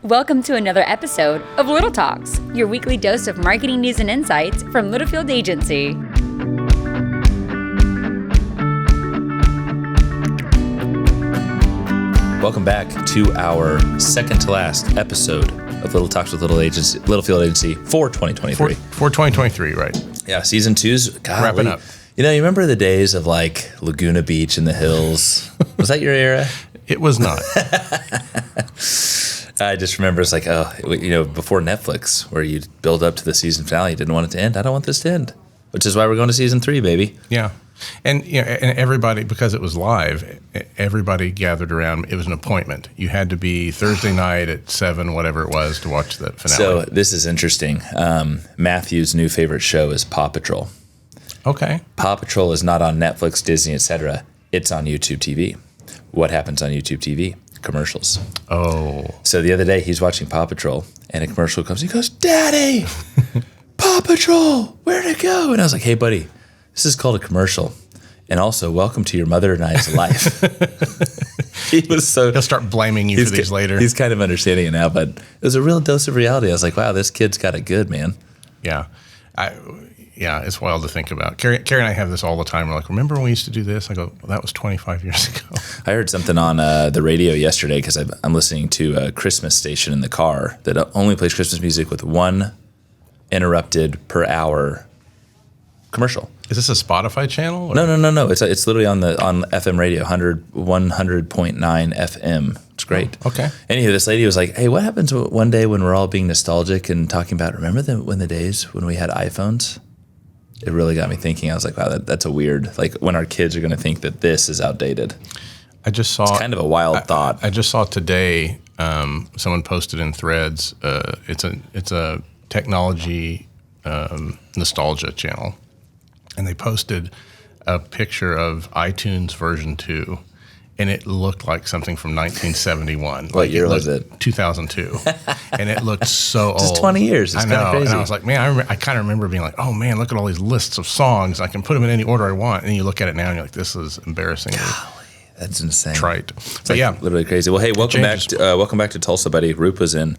Welcome to another episode of Little Talks, your weekly dose of marketing news and insights from Littlefield Agency. Welcome back to our second to last episode of Little Talks with Littlefield Agency for 2023. For 2023, right. Yeah, season two's wrapping up. You know, you remember the days of like Laguna Beach in the hills? Was that your era? It was not. I just remember it's like, before Netflix, where you'd build up to the season finale, you didn't want it to end. I don't want this to end, which is why we're going to season 3, baby. Yeah. And and everybody, because it was live, everybody gathered around. It was an appointment. You had to be Thursday night at 7, whatever it was, to watch the finale. So this is interesting. Matthew's new favorite show is Paw Patrol. Okay. Paw Patrol is not on Netflix, Disney, etc. It's on YouTube TV. What happens on YouTube TV? Commercials. Oh. So the other day he's watching Paw Patrol and a commercial comes. He goes, "Daddy, Paw Patrol, where'd it go?" And I was like, "Hey, buddy, this is called a commercial. And also, welcome to your mother and I's life." He was so. He'll start blaming you for these later. He's kind of understanding it now, but it was a real dose of reality. I was like, wow, this kid's got it good, man. Yeah. It's wild to think about. Carrie and I have this all the time. We're like, remember when we used to do this? I go, well, that was 25 years ago. I heard something on the radio yesterday because I'm listening to a Christmas station in the car that only plays Christmas music with one interrupted per hour commercial. Is this a Spotify channel? Or? No. It's literally on FM radio, 100.9 FM. It's great. Oh, okay. Anyway, this lady was like, "Hey, what happens one day when we're all being nostalgic and talking about, remember the days when we had iPhones?" It really got me thinking. I was like, wow, that's a weird, like when our kids are going to think that this is outdated. I just saw. It's kind of a wild thought. I just saw today, someone posted in Threads, it's a technology nostalgia channel. And they posted a picture of iTunes version 2, and it looked like something from 1971. What year was it? 2002. And it looked so old. Just 20 years. It's I know. Kind of crazy. And I was like, man, I kind of remember being like, oh, man, look at all these lists of songs. I can put them in any order I want. And then you look at it now, and you're like, this is embarrassingly That's insane. trite. It's literally crazy. Well, hey, welcome back to Tulsa, buddy. Roop was in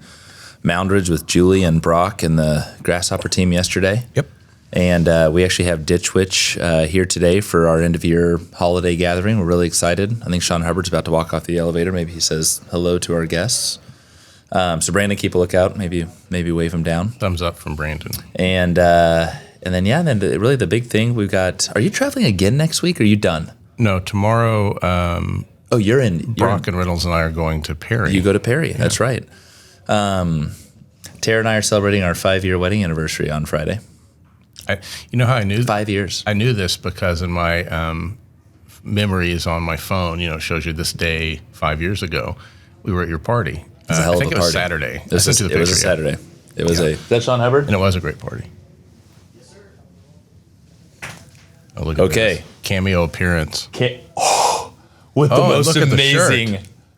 Moundridge with Julie and Brock and the Grasshopper team yesterday. Yep. And we actually have Ditch Witch here today for our end-of-year holiday gathering. We're really excited. I think Sean Hubbard's about to walk off the elevator. Maybe he says hello to our guests. So Brandon, keep a lookout. Maybe wave him down. Thumbs up from Brandon. And then really the big thing we've got. Are you traveling again next week? Or are you done? No, tomorrow. You're in. Brock and Reynolds and I are going to Perry. You go to Perry. Yeah. That's right. Tara and I are celebrating our 5-year wedding anniversary on Friday. You know how I knew 5 years. I knew this because in my memories on my phone, it shows you this day 5 years ago. We were at your party. It's a hell of a party. I think it was Saturday. It was a Saturday. It was is that Sean Hubbard? And it was a great party. Yes, sir. Oh, look at this. Cameo appearance. With the most amazing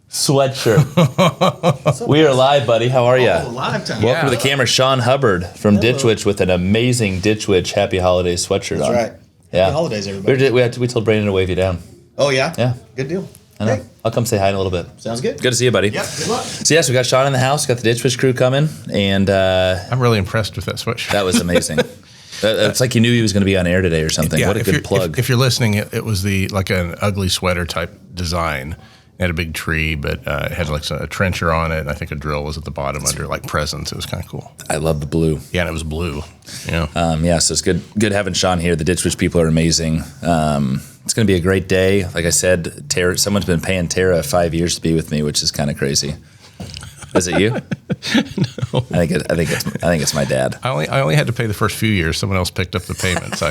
sweatshirt. We are live, buddy. How are you? Live time. Welcome to the camera, Sean Hubbard from Ditch Witch with an amazing Ditch Witch Happy Holidays sweatshirt on. That's right. Yeah. Happy holidays, everybody. We told Brandon to wave you down. Oh, yeah? Yeah. Good deal. I know. Hey. I'll come say hi in a little bit. Sounds good. Good to see you, buddy. Yep, good luck. So, yes, we got Sean in the house. Got the Ditch Witch crew coming. And I'm really impressed with that sweatshirt. That was amazing. It's like you knew he was going to be on air today or something. What a good plug. If you're listening, it was like an ugly sweater type design. It had a big tree, but it had like a trencher on it, and I think a drill was at the bottom under like presents. It was kind of cool. I love the blue. Yeah, and it was blue. Yeah. So it's good having Sean here. The Ditch Witch people are amazing. It's going to be a great day. Like I said, someone's been paying Tara 5 years to be with me, which is kind of crazy. Is it you? No. I think it's my dad. I only had to pay the first few years. Someone else picked up the payments.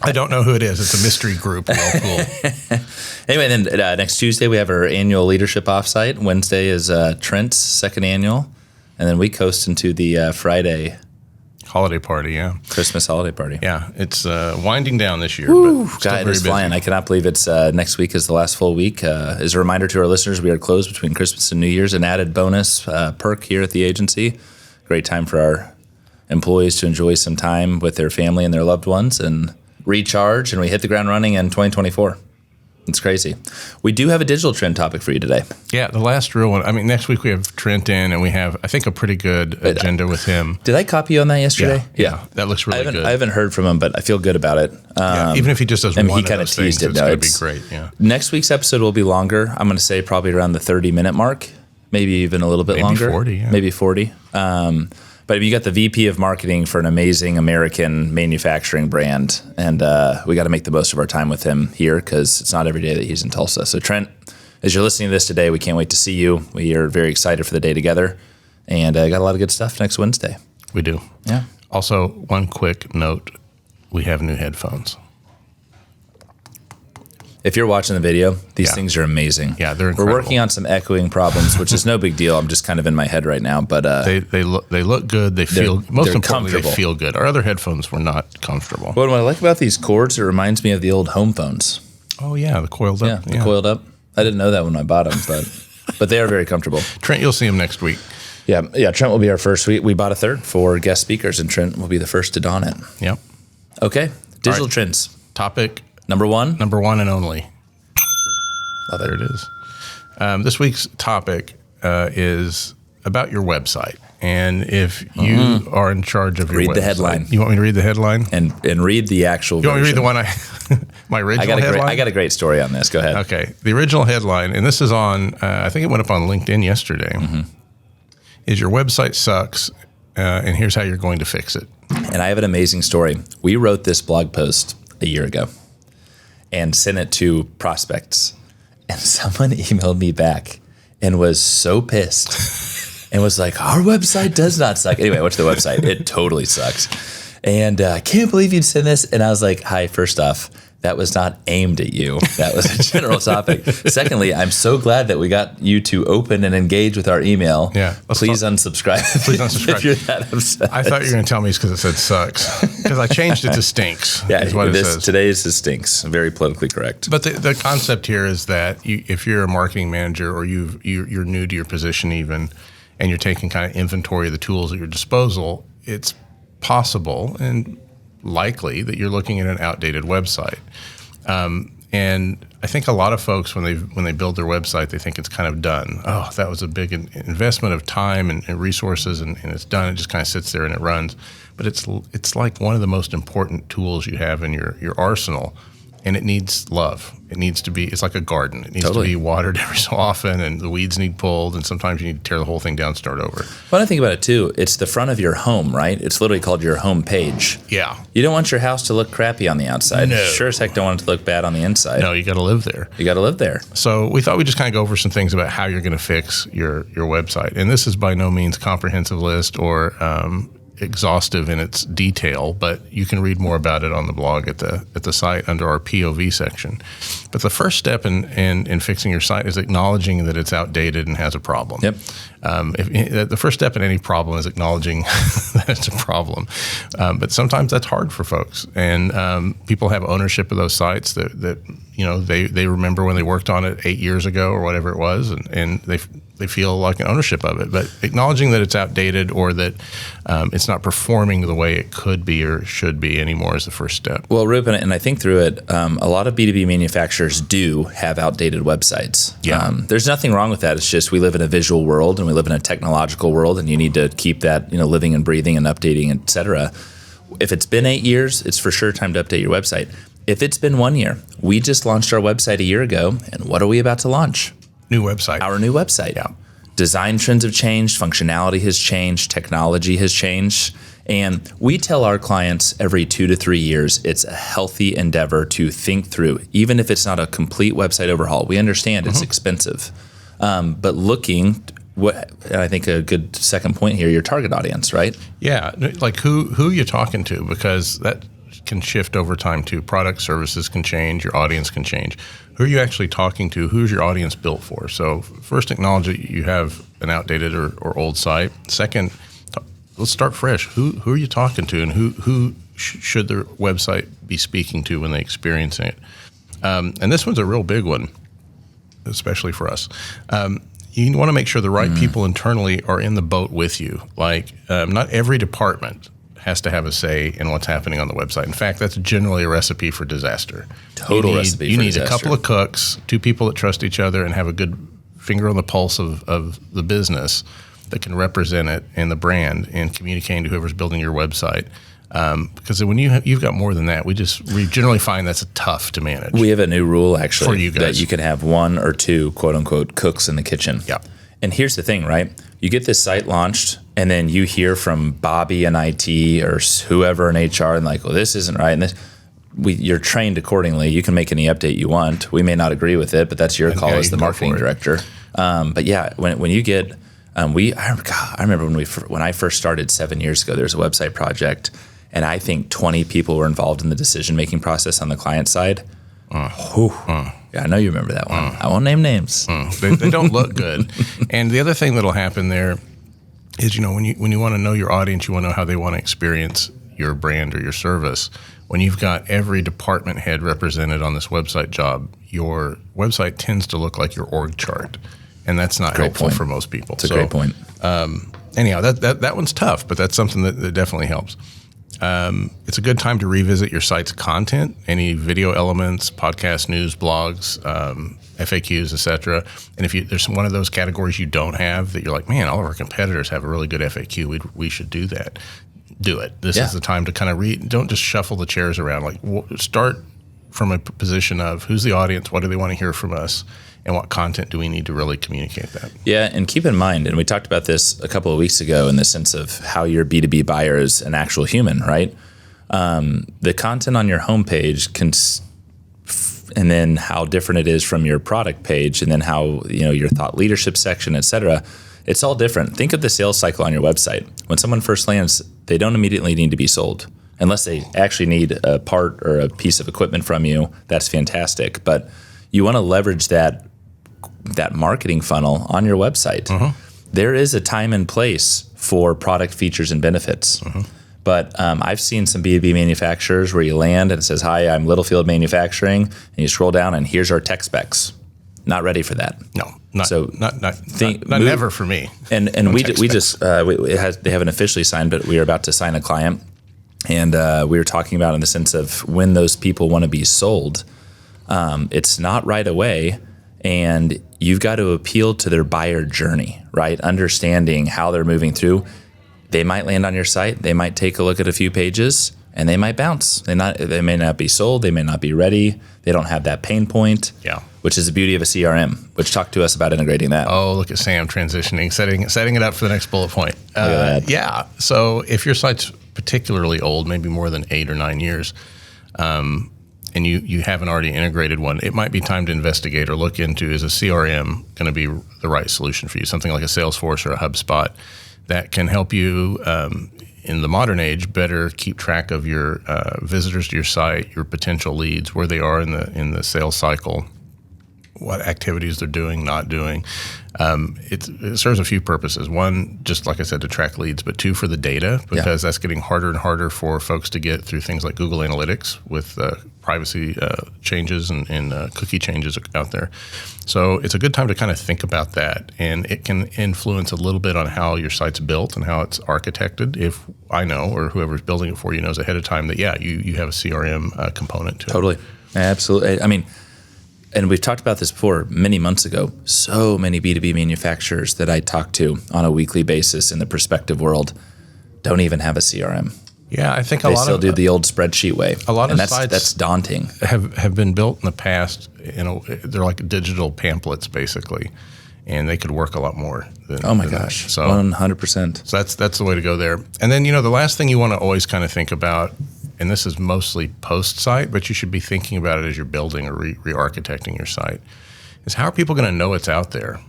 I don't know who it is. It's a mystery group. Well, cool. Anyway, then next Tuesday we have our annual leadership offsite. Wednesday is Trent's second annual, and then we coast into the Friday holiday party. Yeah, Christmas holiday party. Yeah, it's winding down this year. Woo, but still God, it's flying. I cannot believe it's next week is the last full week. As a reminder to our listeners, we are closed between Christmas and New Year's. An added bonus perk here at the agency. Great time for our employees to enjoy some time with their family and their loved ones and recharge. And we hit the ground running in 2024. It's crazy. We do have a digital trend topic for you today. Yeah, the last real one. I mean, next week we have Trent in, and we have, I think, a pretty good agenda with him. Did I copy you on that yesterday? Yeah. That looks really good. I haven't heard from him, but I feel good about it. Even if he just does one he of kinda those things, teased it. it's No, going to be it's- great. Yeah. Next week's episode will be longer. I'm going to say probably around the 30-minute mark, maybe even a little bit Maybe longer. 40, yeah. Maybe 40. But you got the VP of marketing for an amazing American manufacturing brand, and we got to make the most of our time with him here because it's not every day that he's in Tulsa. So Trent, as you're listening to this today, we can't wait to see you. We are very excited for the day together, and got a lot of good stuff next Wednesday. We do. Yeah. Also, one quick note, we have new headphones. If you're watching the video, these Yeah. things are amazing. Yeah, they're We're incredible. working on some echoing problems, which is no big deal. I'm just kind of in my head right now, but They look good. They feel, most they're importantly, comfortable. they feel good. Our other headphones were not comfortable. what I like about these cords, it reminds me of the old home phones. Oh, yeah, the coiled Yeah, up. the coiled up. I didn't know that when I bought them, but they are very comfortable. Trent, you'll see him next week. Yeah. Trent will be our first. We bought a third for guest speakers, and Trent will be the first to don it. Yep. Okay. Digital right. trends. Topic Number one. number one and only. Love There it is. This week's topic is about your website. And if you are in charge of your Read website. the headline. You want me to read the headline? And read the actual. You want me to read version. the one my original headline? I got a great story on this. Go ahead. Okay. The original headline, and this is on, I think it went up on LinkedIn yesterday, is your website sucks, and here's how you're going to fix it. And I have an amazing story. We wrote this blog post a year ago and sent it to prospects. And someone emailed me back and was so pissed and was like, our website does not suck. Anyway, I went to the website. It totally sucks. And I can't believe you'd send this. And I was like, hi, first off, that was not aimed at you. That was a general topic. Secondly, I'm so glad that we got you to open and engage with our email. Yeah, Please unsubscribe. Please unsubscribe. If you're that upset. I thought you were going to tell me it's because it said sucks. Because I changed it to stinks. Yeah, is what it says. today's is stinks. Very politically correct. But the concept here is that if you're a marketing manager or you're new to your position even, and you're taking kind of inventory of the tools at your disposal, it's possible and likely that you're looking at an outdated website. And I think a lot of folks, when they build their website, they think it's kind of done. Oh, that was a big investment of time and resources, and it's done. It just kind of sits there and it runs. But it's like one of the most important tools you have in your arsenal, and it needs love. It needs to be. It's like a garden. It needs Totally. to be watered every so often, and the weeds need pulled, and sometimes you need to tear the whole thing down and start over. When I think about it too, it's the front of your home, right? It's literally called your home page. Yeah. You don't want your house to look crappy on the outside. No. Sure as heck don't want it to look bad on the inside. No, you got to live there. You got to live there. So we thought we'd just kind of go over some things about how you're going to fix your website. And this is by no means a comprehensive list or exhaustive in its detail, but you can read more about it on the blog at the site under our POV section. But the first step in fixing your site is acknowledging that it's outdated and has a problem. Yep. The first step in any problem is acknowledging that it's a problem. But sometimes that's hard for folks, and people have ownership of those sites that they remember when they worked on it 8 years ago or whatever it was, and they feel like an ownership of it. But acknowledging that it's outdated or that it's not performing the way it could be or should be anymore is the first step. Well, Ruben, and I think through it, a lot of B2B manufacturers do have outdated websites. Yeah. There's nothing wrong with that. It's just we live in a visual world and we live in a technological world, and you need to keep that living and breathing and updating, et cetera. If it's been 8 years, it's for sure time to update your website. If it's been 1 year, we just launched our website a year ago, and what are we about to launch? New website. Our new website. Yeah. Design trends have changed, functionality has changed, technology has changed. And we tell our clients every 2 to 3 years, it's a healthy endeavor to think through, even if it's not a complete website overhaul. We understand it's expensive, but looking, and I think a good second point here, your target audience, right? Yeah, like who you talking to, because that can shift over time too. Product services can change, your audience can change. Who are you actually talking to? Who's your audience built for? So first, acknowledge that you have an outdated or old site. Second, let's start fresh. Who are you talking to, and who should their website be speaking to when they experience it? And this one's a real big one, especially for us. You want to make sure the right people internally are in the boat with you. Like not every department has to have a say in what's happening on the website. In fact, that's generally a recipe for disaster. Total recipe for disaster. You need a couple of cooks, two people that trust each other and have a good finger on the pulse of the business that can represent it and the brand and communicating to whoever's building your website. Because when you've got more than that, we generally find that's tough to manage. We have a new rule actually for you guys that you can have one or two quote unquote cooks in the kitchen. Yeah. And here's the thing, right? You get this site launched, and then you hear from Bobby in IT or whoever in HR, and like, well, this isn't right, and this. You're trained accordingly. You can make any update you want. We may not agree with it, but that's your call as the marketing director. But yeah, when you get, I remember when I first started 7 years ago, there was a website project, and I think 20 people were involved in the decision-making process on the client side. Yeah, I know you remember that one. I won't name names. They don't look good. And the other thing that'll happen there is, when you want to know your audience, you want to know how they want to experience your brand or your service. When you've got every department head represented on this website job, your website tends to look like your org chart, and that's not helpful for most people. It's a great point. Anyhow, that one's tough, but that's something that definitely helps. It's a good time to revisit your site's content, any video elements, podcast, news, blogs, FAQs, etc. And if there's one of those categories you don't have that you're like, man, all of our competitors have a really good FAQ, we should do that. Do it. This is the time to kind of don't just shuffle the chairs around. Like start from a position of who's the audience, what do they want to hear from us, and what content do we need to really communicate that? Yeah, and keep in mind, and we talked about this a couple of weeks ago in the sense of how your B2B buyer is an actual human, right? The content on your homepage and then how different it is from your product page, and then how your thought leadership section, et cetera. It's all different. Think of the sales cycle on your website. When someone first lands, they don't immediately need to be sold. Unless they actually need a part or a piece of equipment from you, that's fantastic. But you want to leverage that marketing funnel on your website. There is a time and place for product features and benefits. But I've seen some B2B manufacturers where you land and it says, hi, I'm Littlefield Manufacturing, and you scroll down and here's our tech specs. Not ready for that. No, not never for me. And we they haven't officially signed, but we are about to sign a client, and we were talking about in the sense of when those people want to be sold. It's not right away, and you've got to appeal to their buyer journey, right? Understanding how they're moving through. They might land on your site. They might take a look at a few pages, and they might bounce. They may not be sold. They may not be ready. They don't have that pain point. Yeah. Which is the beauty of a CRM, which talk to us about integrating that. Oh, look at Sam transitioning, setting it up for the next bullet point. Yeah. So if your site's particularly old, maybe more than 8 or 9 years, and you haven't already integrated one, it might be time to investigate or look into, is a CRM going to be the right solution for you? Something like a Salesforce or a HubSpot that can help you in the modern age better keep track of your visitors to your site, your potential leads, where they are in the sales cycle, what activities they're doing, not doing. It serves a few purposes. One, just like I said, to track leads, but two, for the data, because that's getting harder and harder for folks to get through things like Google Analytics with privacy changes and cookie changes out there. So it's a good time to kind of think about that, and it can influence a little bit on how your site's built and how it's architected. If I know, or whoever's building it for you knows ahead of time that, you have a CRM component to it. Totally. Absolutely. I mean, and we've talked about this before many months ago. So many B2B manufacturers that I talk to on a weekly basis in the prospective world don't even have a CRM. Yeah, I think they still do the old spreadsheet way. A lot of sites that's daunting. Have been built in the past. They're like digital pamphlets basically, and they could work a lot more. Oh my gosh! So 100%. So that's the way to go there. And then the last thing you want to always kind of think about, and this is mostly post-site, but you should be thinking about it as you're building or re-architecting your site, is how are people going to know it's out there?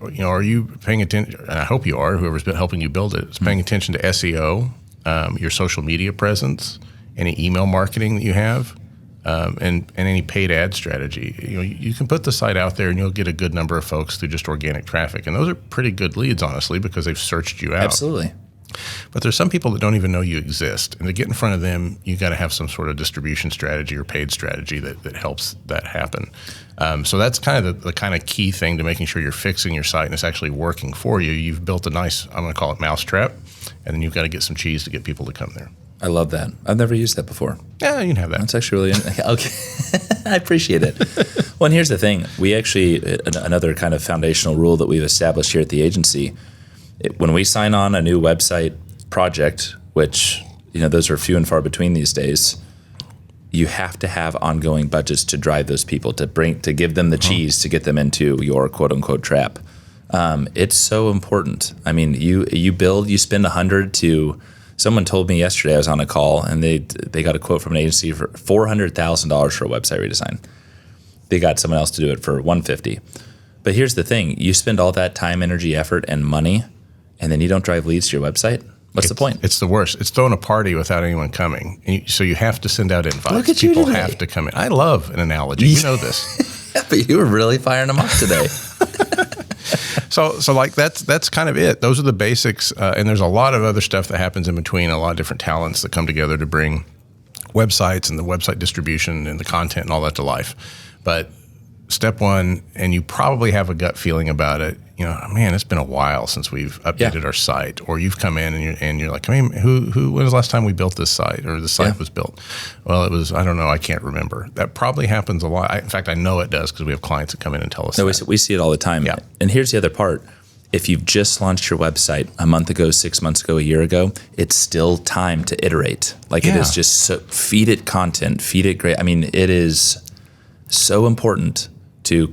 Are you paying attention? And I hope you are. Whoever's been helping you build it is paying attention to SEO, your social media presence, any email marketing that you have, and any paid ad strategy. You can put the site out there and you'll get a good number of folks through just organic traffic. And those are pretty good leads, honestly, because they've searched you out. Absolutely. But there's some people that don't even know you exist. And to get in front of them, you got to have some sort of distribution strategy or paid strategy that helps that happen. So that's kind of the kind of key thing to making sure you're fixing your site and it's actually working for you. You've built a nice, I'm going to call it mousetrap, and then you've got to get some cheese to get people to come there. I love that. I've never used that before. Yeah, you can have that. That's actually really okay. I appreciate it. Well, and here's the thing. We actually, another kind of foundational rule that we've established here at the agency, when we sign on a new website project, which, those are few and far between these days, you have to have ongoing budgets to drive those people, to give them the cheese to get them into your quote unquote trap. It's so important. I mean, you spend $100 to. Someone told me yesterday, I was on a call, and they got a quote from an agency for $400,000 for a website redesign. They got someone else to do it for $150,000. But here's the thing: you spend all that time, energy, effort, and money, and then you don't drive leads to your website. What's the point? It's the worst. It's throwing a party without anyone coming. So you have to send out invites. Look at you People today. have to come in. I love an analogy. You know this. But you were really firing them up today. So like that's kind of it. Those are the basics, and there's a lot of other stuff that happens in between. A lot of different talents that come together to bring websites and the website distribution and the content and all that to life. But step one, and you probably have a gut feeling about it. Man, it's been a while since we've updated our site. Or you've come in and you're like, when was the last time we built this site, or the site was built? Well, it was, I don't know, I can't remember. That probably happens a lot. In fact, I know it does, because we have clients that come in and tell us that. We see it all the time. Yeah. And here's the other part. If you've just launched your website a month ago, 6 months ago, a year ago, it's still time to iterate. It is just feed it content, feed it great. I mean, it is so important to,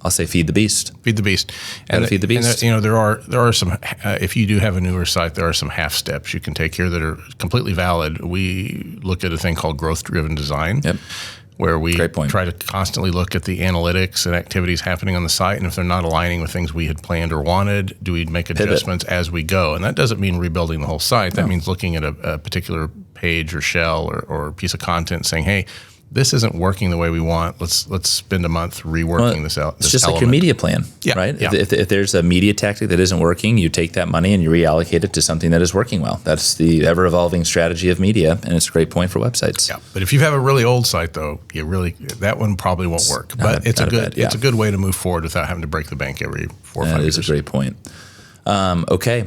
I'll say, feed the beast. Feed the beast. And feed the beast. And, there are some, if you do have a newer site, there are some half steps you can take here that are completely valid. We look at a thing called growth-driven design. Yep. Where we Great point. try to constantly look at the analytics and activities happening on the site, and if they're not aligning with things we had planned or wanted, do we make adjustments as we go? And that doesn't mean rebuilding the whole site. That means looking at a particular page or shell or piece of content, saying, hey, this isn't working the way we want. Let's spend a month reworking this out. It's just like your media plan, right? Yeah. If there's a media tactic that isn't working, you take that money and you reallocate it to something that is working well. That's the ever-evolving strategy of media, and it's a great point for websites. Yeah, but if you have a really old site, though, that one probably won't work. But it's a good way to move forward without having to break the bank every 4 or 5 years. That is a great point. Okay,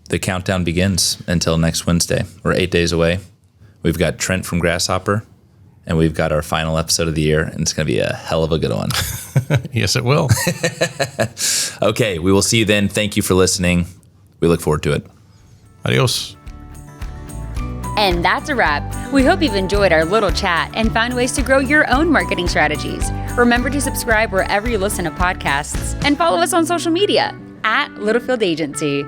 the countdown begins until next Wednesday. We're 8 days away. We've got Trent from Grasshopper, and we've got our final episode of the year, and it's going to be a hell of a good one. Yes, it will. Okay, we will see you then. Thank you for listening. We look forward to it. Adios. And that's a wrap. We hope you've enjoyed our little chat and found ways to grow your own marketing strategies. Remember to subscribe wherever you listen to podcasts and follow us on social media @Littlefield Agency.